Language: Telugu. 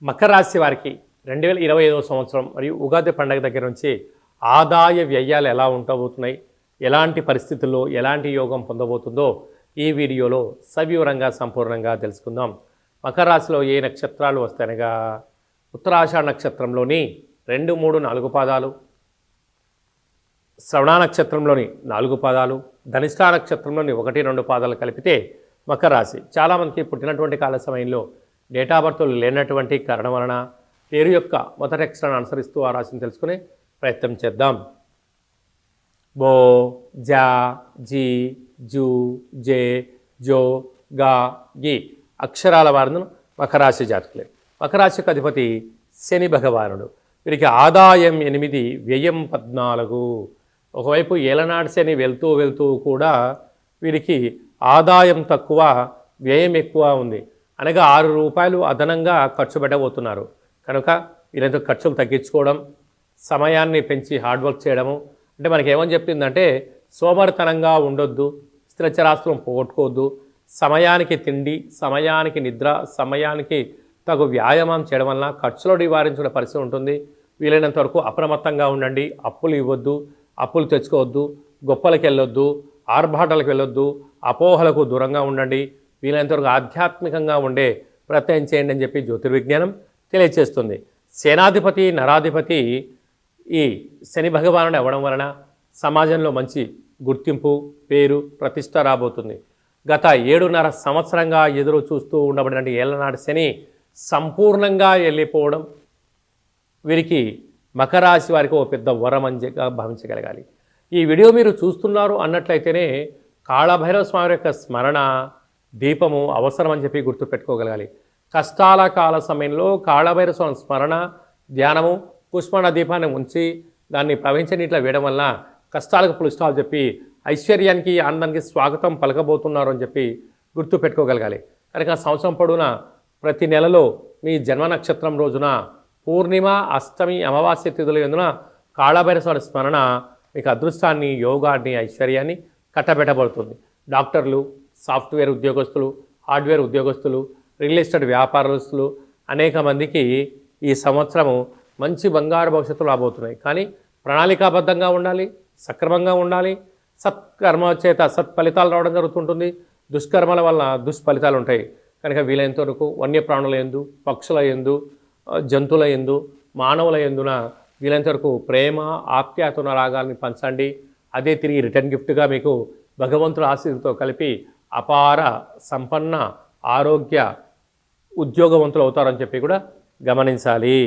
మకర రాశి వారికి 2025 సంవత్సరం మరియు ఉగాది పండగ దగ్గర నుంచి ఆదాయ వ్యయాలు ఎలా ఉండబోతున్నాయి, ఎలాంటి పరిస్థితుల్లో ఎలాంటి యోగం పొందబోతుందో ఈ వీడియోలో సవివరంగా సంపూర్ణంగా తెలుసుకుందాం. మకర రాశిలో ఏ నక్షత్రాలు వస్తాయనగా ఉత్తరాషాఢ నక్షత్రంలోని 2, 3, 4 పాదాలు, శ్రవణ నక్షత్రంలోని 4 పాదాలు, ధనిష్ఠా నక్షత్రంలోని 1, 2 పాదాలు కలిపితే మకర రాశి. చాలామందికి పుట్టినటువంటి కాల సమయంలో డేట్ ఆఫ్ బర్త్లు లేనటువంటి కారణం వలన పేరు యొక్క మొదటి అక్షరాన్ని అనుసరిస్తూ ఆ రాశిని తెలుసుకునే ప్రయత్నం చేద్దాం. బో, జా, జీ, జూ, జే, జో, గా, గి అక్షరాల వారిని మకర రాశి జాతకులే. మకర రాశికి అధిపతి శని భగవానుడు. వీరికి ఆదాయం 8, వ్యయం 14. ఒకవైపు ఏలనాడు శని వెళ్తూ కూడా వీరికి ఆదాయం తక్కువ, వ్యయం ఎక్కువ ఉంది. అనగా 6 రూపాయలు అదనంగా ఖర్చు పెట్టబోతున్నారు. కనుక వీళ్ళంతా ఖర్చులు తగ్గించుకోవడం, సమయాన్ని పెంచి హార్డ్ వర్క్ చేయడము. అంటే మనకి ఏమని చెప్పిందంటే సోమరితనంగా ఉండొద్దు, స్థిరచరాస్తులను పోగొట్టుకోవద్దు, సమయానికి తిండి, సమయానికి నిద్ర, సమయానికి తగు వ్యాయామం చేయడం వలన ఖర్చులు నివారించుకునే పరిస్థితి ఉంటుంది. వీలైనంత వరకు అప్రమత్తంగా ఉండండి. అప్పులు ఇవ్వద్దు, అప్పులు తెచ్చుకోవద్దు, గొప్పలకు వెళ్ళొద్దు, ఆర్భాటాలకు వెళ్ళొద్దు, అపోహలకు దూరంగా ఉండండి. వీలైనంతవరకు ఆధ్యాత్మికంగా ఉండే ప్రయత్నం చేయండి అని చెప్పి జ్యోతిర్విజ్ఞానం తెలియజేస్తుంది. సేనాధిపతి నరాధిపతి ఈ శని భగవానుడు అవ్వడం వలన సమాజంలో మంచి గుర్తింపు, పేరు, ప్రతిష్ట రాబోతుంది. గత 7.5 సంవత్సరంగా ఎదురు చూస్తూ ఉండబడినటువంటి ఏళ్ళనాటి శని సంపూర్ణంగా వెళ్ళిపోవడం వీరికి మకర రాశి వారికి ఓ పెద్ద వరం అని భావించగలగాలి. ఈ వీడియో మీరు చూస్తున్నారు అన్నట్లయితేనే కాళభైరవ స్వామి యొక్క స్మరణ, దీపము అవసరం అని చెప్పి గుర్తుపెట్టుకోగలగాలి. కష్టాల కాల సమయంలో కాళభైరవ స్వామి స్మరణ, ధ్యానము, పుష్పణ దీపాన్ని ఉంచి దాన్ని ప్రవహించే నీటిలో వేయడం వలన కష్టాలకు పులుస్టాలు చెప్పి ఐశ్వర్యానికి, ఆనందానికి స్వాగతం పలకబోతున్నారు అని చెప్పి గుర్తుపెట్టుకోగలగాలి. కనుక సంవత్సరం పొడవునా ప్రతి నెలలో మీ జన్మ నక్షత్రం రోజున పూర్ణిమ, అష్టమి, అమావాస్య తిథుల యందున కాళభైరవ స్వామి స్మరణ మీకు అదృష్టాన్ని, యోగాన్ని, ఐశ్వర్యాన్ని కట్టబెట్టబడుతుంది. డాక్టర్లు, సాఫ్ట్వేర్ ఉద్యోగస్తులు, హార్డ్వేర్ ఉద్యోగస్తులు, రియల్ ఎస్టేట్ వ్యాపారస్తులు అనేక మందికి ఈ సంవత్సరము మంచి బంగారు భవిష్యత్తులు రాబోతున్నాయి. కానీ ప్రణాళికాబద్ధంగా ఉండాలి, సక్రమంగా ఉండాలి. సత్కర్మ చేత సత్ఫలితాలు రావడం జరుగుతుంటుంది. దుష్కర్మల వలన దుష్ఫలితాలు ఉంటాయి. కనుక వీలైనంత వరకు వన్యప్రాణుల యందు, పక్షుల యందు, జంతువుల యందు, మానవుల యందున వీలైనంత వరకు ప్రేమ, ఆప్యాయతన రాగాల్ని పంచండి. అదే తిరిగి రిటర్న్ గిఫ్ట్గా మీకు భగవంతుల ఆశీస్సుతో కలిపి అపార సంపన్న ఆరోగ్య ఉద్యోగవంతులు అవుతారని చెప్పి కూడా గమనించాలి.